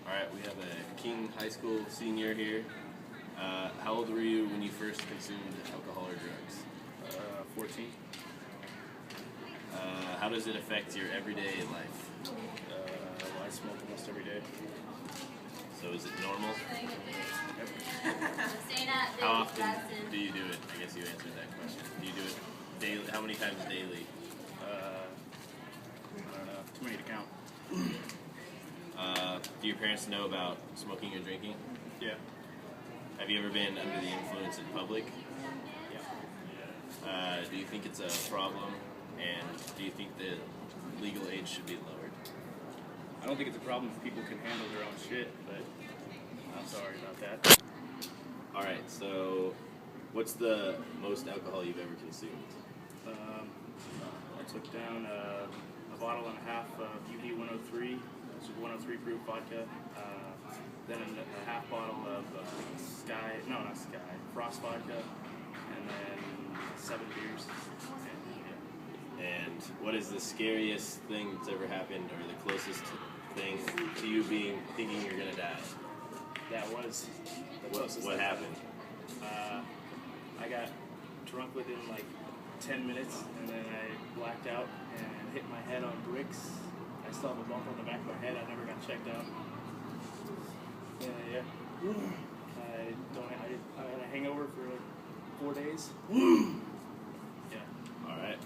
Alright, we have a King High School senior here. How old were you when you first consumed alcohol or drugs? 14. How does it affect your everyday life? Well, I smoke almost every day. So is it normal? Saying that How often do you do it? I guess you answered that question. Do you do it daily? How many times daily? I don't know. Too many to count. Do your parents know about smoking or drinking? Yeah. Have you ever been under the influence in public? Yeah. Do you think it's a problem? And do you think the legal age should be lowered? I don't think it's a problem if people can handle their own shit, but I'm sorry about that. Alright, so what's the most alcohol you've ever consumed? I took down a bottle and a half of UD 103, which is 103 proof vodka, then a half bottle of Frost vodka, and then 7 beers. And what is the scariest thing that's ever happened, or the closest thing to you thinking you're gonna die? That was the closest. What happened? I got drunk within like 10 minutes, and then I blacked out and hit my head on bricks. I still have a bump on the back of my head. I never got checked out. Yeah. I had a hangover for like 4 days. Yeah. All right.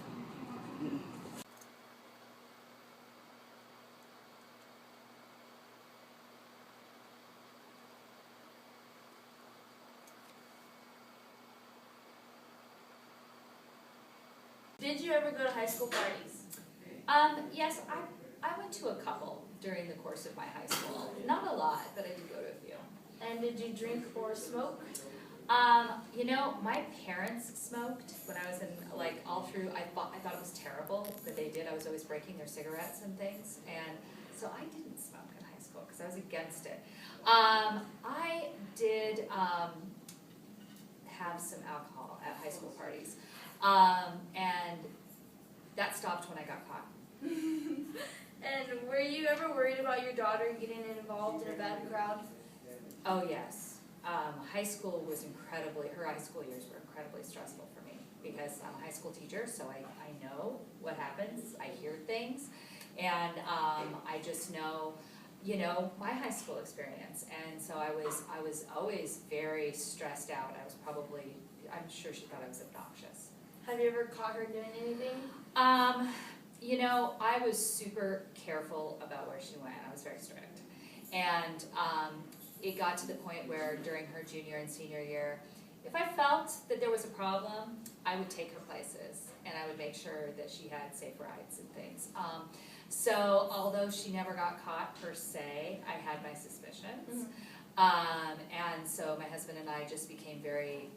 Did you ever go to high school parties? Yes, I went to a couple during the course of my high school. Not a lot, but I did go to a few. And did you drink or smoke? My parents smoked when I was in, all through, I thought it was terrible that they did. I was always breaking their cigarettes and things, and so I didn't smoke in high school because I was against it. I did have some alcohol at high school parties, and that stopped when I got caught. And were you ever worried about your daughter getting involved in a bad crowd? Oh, yes. High school was her high school years were incredibly stressful for me because I'm a high school teacher, so I know what happens. I hear things, and I just know, my high school experience. And so I was always very stressed out. I'm sure she thought I was obnoxious. Have you ever caught her doing anything? I was super careful about where she went. I was very strict. And it got to the point where during her junior and senior year, if I felt that there was a problem, I would take her places and I would make sure that she had safe rides and things. So although she never got caught per se, I had my suspicions. Mm-hmm. And so my husband and I just became very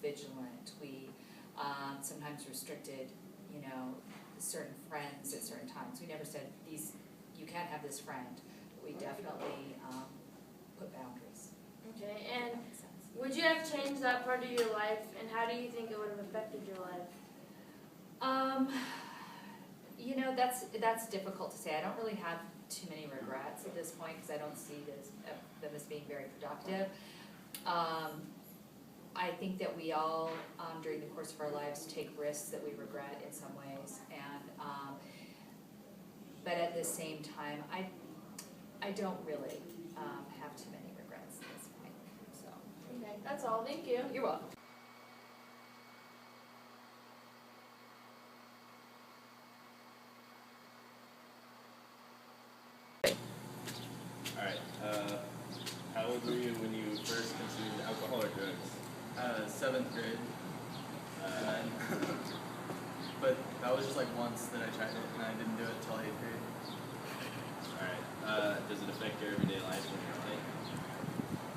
vigilant. We sometimes restricted, certain friends at certain times. We never said, you can't have this friend. But we definitely put boundaries. Okay, and would you have changed that part of your life, and how do you think it would have affected your life? That's difficult to say. I don't really have too many regrets at this point because I don't see them as being very productive. I think that we all, during the course of our lives, take risks that we regret in some ways, but at the same time, I don't really have too many regrets at this point. So. Okay, that's all. Thank you. You're welcome. Alright, how old were you when you first consumed alcohol or drugs? 7th grade. But that was just like once that I tried it, and I didn't do it until 8th grade. Alright, does it affect your everyday life when you're on it?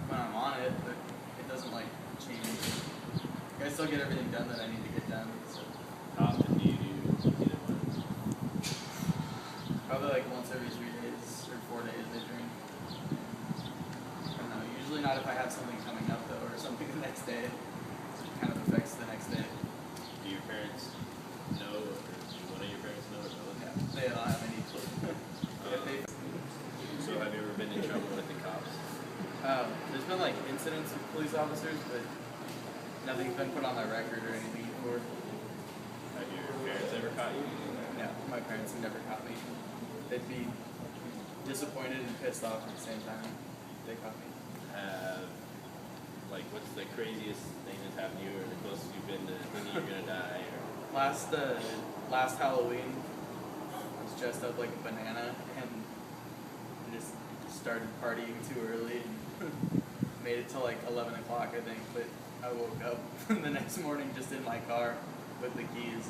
When I'm on it, but it doesn't like change. I still get everything done that I need to get done. So How often do you do either one? probably like once every 3 days or 4 days I drink. I don't know. Usually not if I have something coming up though, or something the next day. It kind of affects the next day. Do your parents know, or do one of your parents know or both? Yeah, they don't have any clue. So have you ever been in trouble incidents with police officers, but nothing's been put on my record or anything before. Have your parents ever caught you? Yeah, my parents have never caught me. They'd be disappointed and pissed off at the same time if they caught me. Like, what's the craziest thing that's happened to you, or the closest you've been to thinking you're gonna die? Or Last Halloween, I was dressed up like a banana and just started partying too early and made it till like 11 o'clock, I think. But I woke up the next morning just in my car with the keys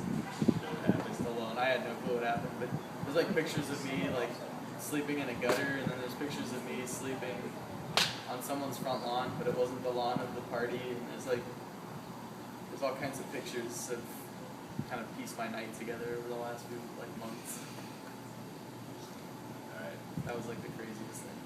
and just alone. I had no clue what happened, but there's like pictures of me like sleeping in a gutter, and then there's pictures of me sleeping on someone's front lawn, but it wasn't the lawn of the party, and there's all kinds of pictures of kind of pieced my night together over the last few like months. alright. That was like the craziest thing.